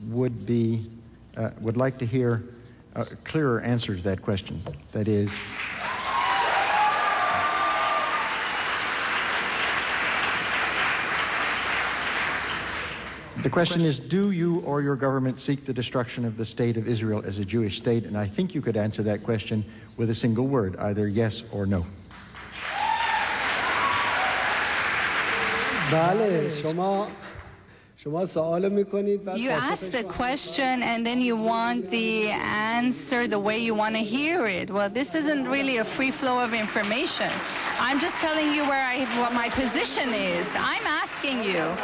would like to hear clearer answers to that question. That is, the question is, do you or your government seek the destruction of the state of Israel as a Jewish state? And I think you could answer that question with a single word, either yes or no. You ask the question and then you want the answer the way you want to hear it. Well, this isn't really a free flow of information. I'm just telling you what my position is. I'm asking you,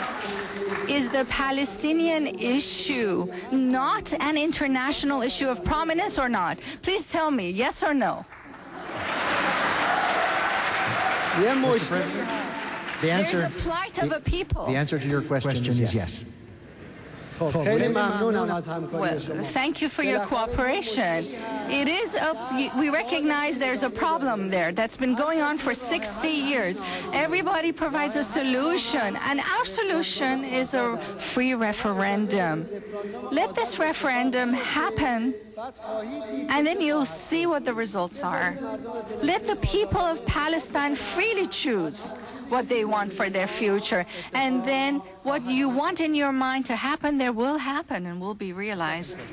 is the Palestinian issue not an international issue of prominence or not? Please tell me, yes or no? There's a plight of a people. The answer to your question is yes. Well, thank you for your cooperation. We recognize there's a problem there that's been going on for 60 years. Everybody provides a solution, and our solution is a free referendum. Let this referendum happen, and then you'll see what the results are. Let the people of Palestine freely choose what they want for their future. And then what you want in your mind to happen there will happen and will be realized.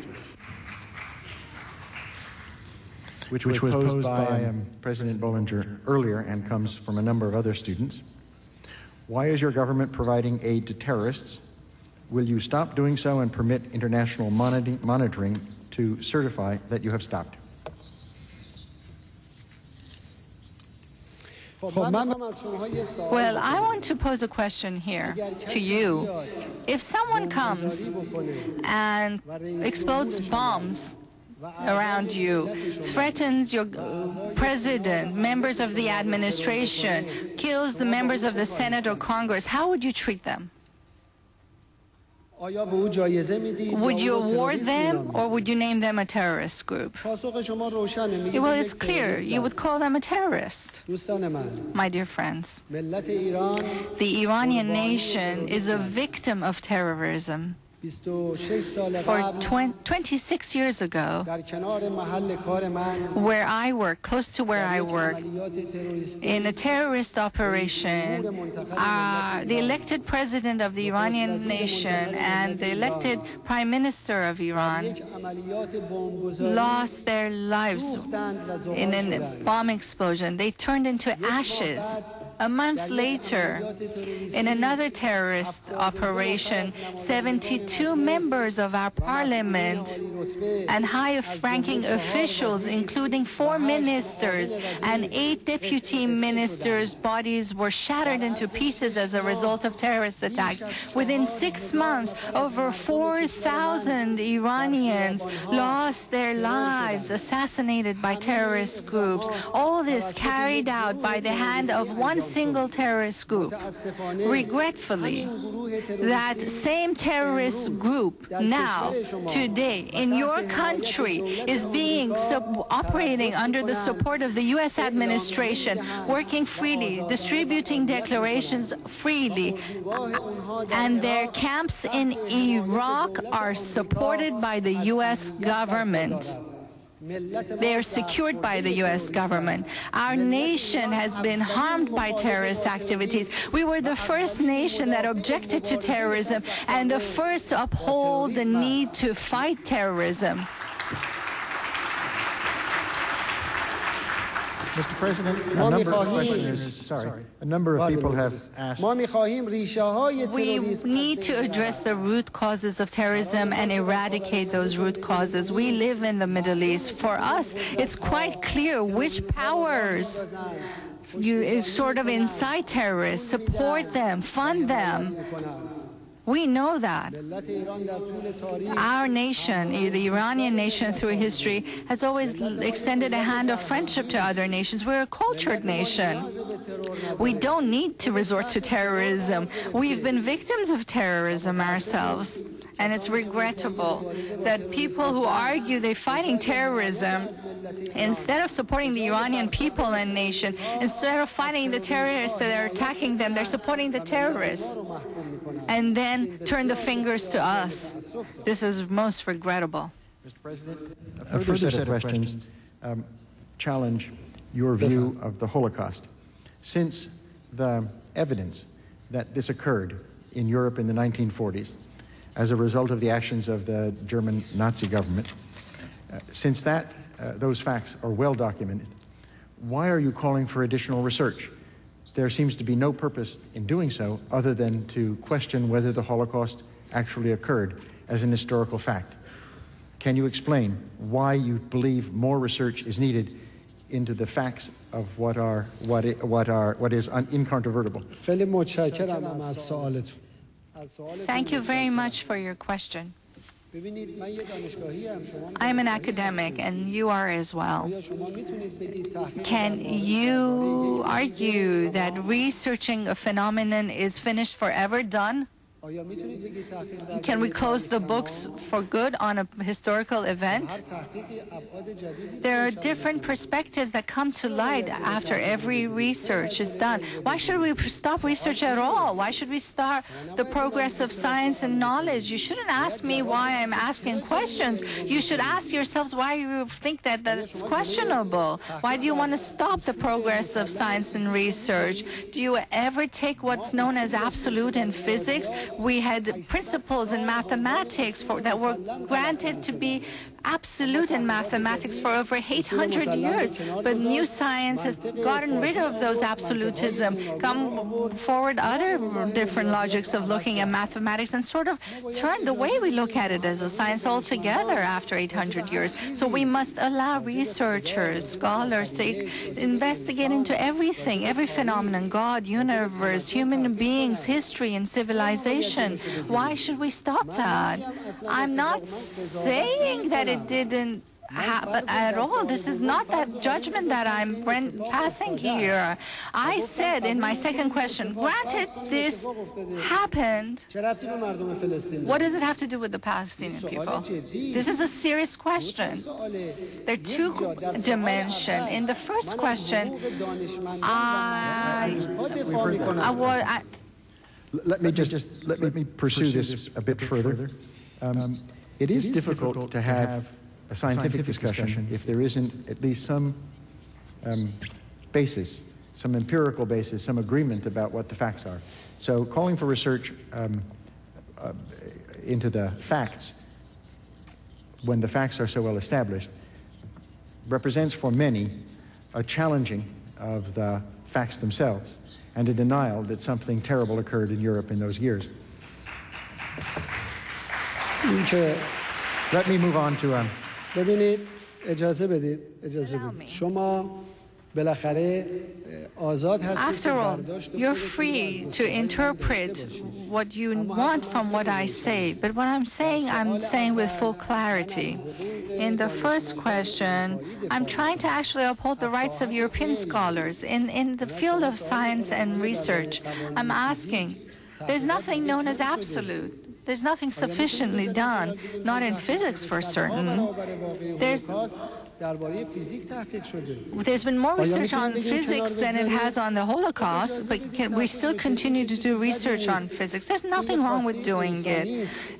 Which was posed by President Bollinger earlier and comes from a number of other students. Why is your government providing aid to terrorists? Will you stop doing so and permit international monitoring to certify that you have stopped? Well, I want to pose a question here to you. If someone comes and explodes bombs around you, threatens your president, members of the administration, kills the members of the Senate or Congress, how would you treat them? Would you award them, or would you name them a terrorist group? Well, it's clear. You would call them a terrorist. My dear friends, the Iranian nation is a victim of terrorism. For 26 years ago, where I work, close to where I work, in a terrorist operation, the elected president of the Iranian nation and the elected prime minister of Iran lost their lives in a bomb explosion. They turned into ashes. A month later, in another terrorist operation, 72 members of our parliament and high-ranking officials, including 4 ministers and 8 deputy ministers' bodies were shattered into pieces as a result of terrorist attacks. Within 6 months, over 4,000 Iranians lost their lives, assassinated by terrorist groups. All this carried out by the hand of one single terrorist group. Regretfully, that same terrorist group now, today, in your country, is operating under the support of the U.S. administration, working freely, distributing declarations freely, and their camps in Iraq are supported by the U.S. government. They are secured by the U.S. government. Our nation has been harmed by terrorist activities. We were the first nation that objected to terrorism and the first to uphold the need to fight terrorism. Mr. President, a number of people have asked. We need to address the root causes of terrorism and eradicate those root causes. We live in the Middle East. For us, it's quite clear which powers sort of incite terrorists, support them, fund them. We know that. Our nation, the Iranian nation through history, has always extended a hand of friendship to other nations. We're a cultured nation. We don't need to resort to terrorism. We've been victims of terrorism ourselves. And it's regrettable that people who argue they're fighting terrorism, instead of supporting the Iranian people and nation, instead of fighting the terrorists that are attacking them, they're supporting the terrorists. and then turn the fingers to us. This is most regrettable. Mr. President, a further set of questions challenge your view of the Holocaust. Since the evidence that this occurred in Europe in the 1940s as a result of the actions of the German Nazi government, since those facts are well documented, why are you calling for additional research? There seems to be no purpose in doing so other than to question whether the Holocaust actually occurred as an historical fact. Can you explain why you believe more research is needed into the facts of what is incontrovertible? Thank you very much for your question. I'm an academic, and you are as well. Can you argue that researching a phenomenon is finished, forever done? Can we close the books for good on a historical event? There are different perspectives that come to light after every research is done. Why should we stop research at all? Why should we start the progress of science and knowledge? You shouldn't ask me why I'm asking questions. You should ask yourselves why you think that that's questionable. Why do you want to stop the progress of science and research? Do you ever take what's known as absolute in physics? We had principles in mathematics that were granted to be absolute in mathematics for over 800 years, but new science has gotten rid of those absolutism, come forward other different logics of looking at mathematics, and sort of turned the way we look at it as a science altogether after 800 years. So we must allow researchers, scholars to investigate into everything, every phenomenon, God, universe, human beings, history, and civilization. Why should we stop that? I'm not saying that it didn't happen at all. This is not that judgment that I'm passing here. I said in my second question, granted this happened, what does it have to do with the Palestinian people? This is a serious question. There are two dimensions. In the first question, let me pursue this a bit further. It is difficult to have a scientific discussion if there isn't at least some basis, some empirical basis, some agreement about what the facts are. So calling for research into the facts when the facts are so well established represents for many a challenging of the facts themselves and a denial that something terrible occurred in Europe in those years. Let me move on to ببینید اجازه بدید شما بالاخره آزاد هستید. After all, you're free to interpret what you want from what I say, but what I'm saying with full clarity. In the first question, I'm trying to actually uphold the rights of European scholars. In the field of science and research, I'm asking, there's nothing known as absolute. There's nothing sufficiently done, not in physics for certain. There's been more research on physics than it has on the Holocaust, but we still continue to do research on physics. There's nothing wrong with doing it.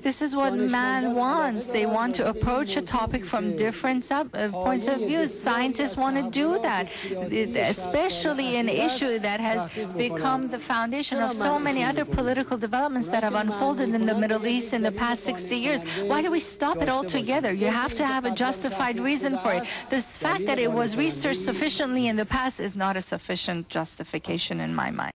This is what man wants. They want to approach a topic from different points of view. Scientists want to do that, especially an issue that has become the foundation of so many other political developments that have unfolded in the Middle East in the past 60 years. Why do we stop it altogether? You have to have a justified reason for it. The fact that it was researched sufficiently in the past is not a sufficient justification in my mind.